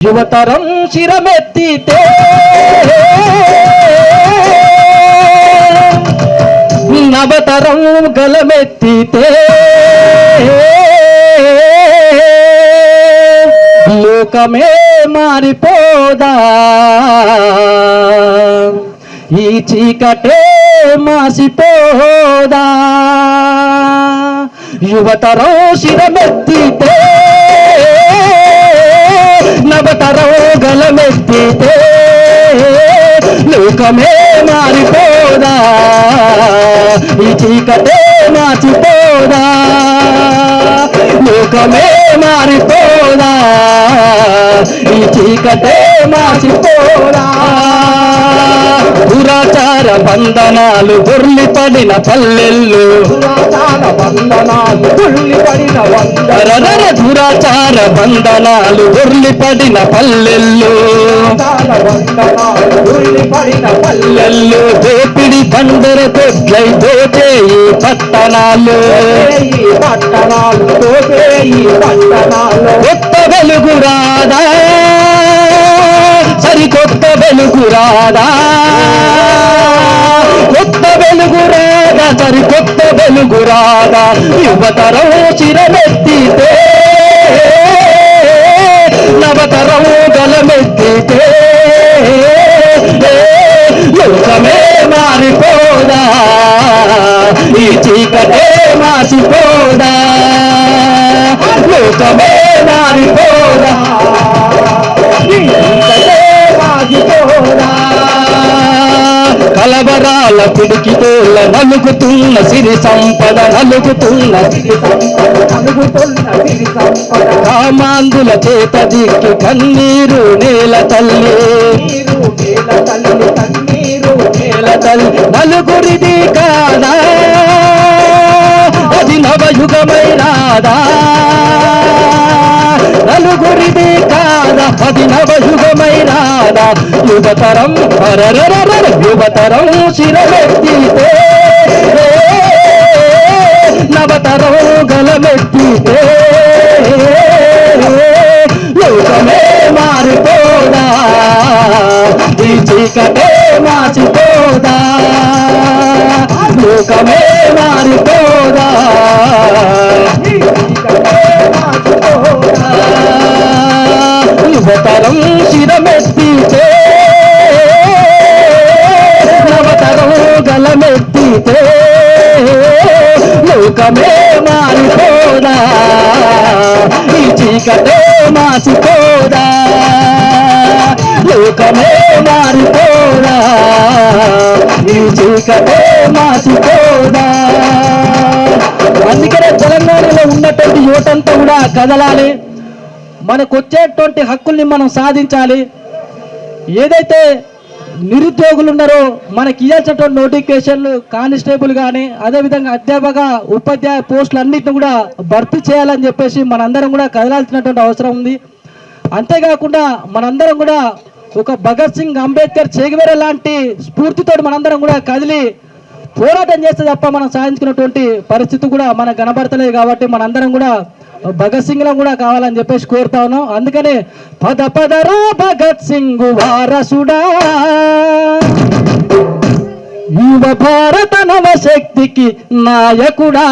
యువతరం శిరమెత్తితే నవతరం గలమెత్తితే లోకమే మారిపోదా, ఈ చీకటే మాసిపోదా. యువతరం శిరమెత్తితే నవతరం గలమెత్తితే లోకమే మారిపోదా, ఈ చీకటే మాసిపోదా. లోకమే మారిపోదా, ఈ చీకటే మాసిపోదా. దురాచార బంధనాలు బొర్లి పడిన పల్లెల్లో, దురాచార బంధనాలు బొర్లి పడిన దురాచార బంధనాలు బొర్లి పడిన పల్లెల్లో, పల్లెల్లో దోపిడి బందర దొడ్లై దోచే ఈ పట్టణాలు, కొత్త వెలుగు రాదా, సరికొత్త వెలుగు రాదా, కొత్త వెలుగు రాదా, సరికొత్త వెలుగు రాదా. యువతరం శిరమెత్తితే నవతరం గలమెత్తితే లోకమే మారిపోదా, ఈ చీకటే మాసిపోదా. లోకమే మారిపోదా, ఈ చీకటే మాసిపోదా. కలవరాల పిడికితోళ్ళ నలుగుతున్న సిరి సంపద, నలుగుతున్న సిరి సంపద. కామాంధుల చేత దిక్కి కన్నీరు నేల తల్లి, నలుగురిది కాదా, అది నవయుగమై రాదా. నలుగురిది కాదా, అది నవయుగమై రాదా. యువతరం యువతరం శిరమెత్తితే నవతరం గలమెత్తితే లోకమే మారిపోదా, ఈ చీకటే మాసిపోదా. లోకమే మారిపోదా, ఈ చీకటే మాసిపోదా. యువతరం శిరమెత్తితే నవతరం గలమెత్తితే లోకమే మారిపోదా, ఈ చీకటే మాసిపోదా. లోకమే మారిపోదా, ఈ చీకటే మాసిపోదా. అందుకనే తెలంగాణలో ఉన్నటువంటి యువతంతా కూడా కదలాలి, మనకు వచ్చేటువంటి హక్కుల్ని మనం సాధించాలి. ఏదైతే నిరుద్యోగులు ఉన్నారో మనకి ఇవ్వాల్సినటువంటి నోటిఫికేషన్లు కానిస్టేబుల్ కానీ అదేవిధంగా అధ్యాపక ఉపాధ్యాయ పోస్టులు అన్నింటిని కూడా భర్తీ చేయాలని చెప్పేసి మనందరం కూడా కదలాల్సినటువంటి అవసరం ఉంది. అంతేకాకుండా మనందరం కూడా ఒక భగత్ సింగ్, అంబేద్కర్, చెగువేరా లాంటి స్ఫూర్తితో మనందరం కూడా కదిలి పోరాటం చేస్తే తప్ప మనం సాధించుకున్నటువంటి పరిస్థితి కూడా మనకు కనబడతలేదు. కాబట్టి మనందరం కూడా భగత్ సింగ్ లా కూడా కావాలని చెప్పేసి కోరుతా ఉన్నాం. అందుకనే పద పదరా భగత్ సింగ్ వారసుడా, యువ భారత నవశక్తికి నాయకుడా.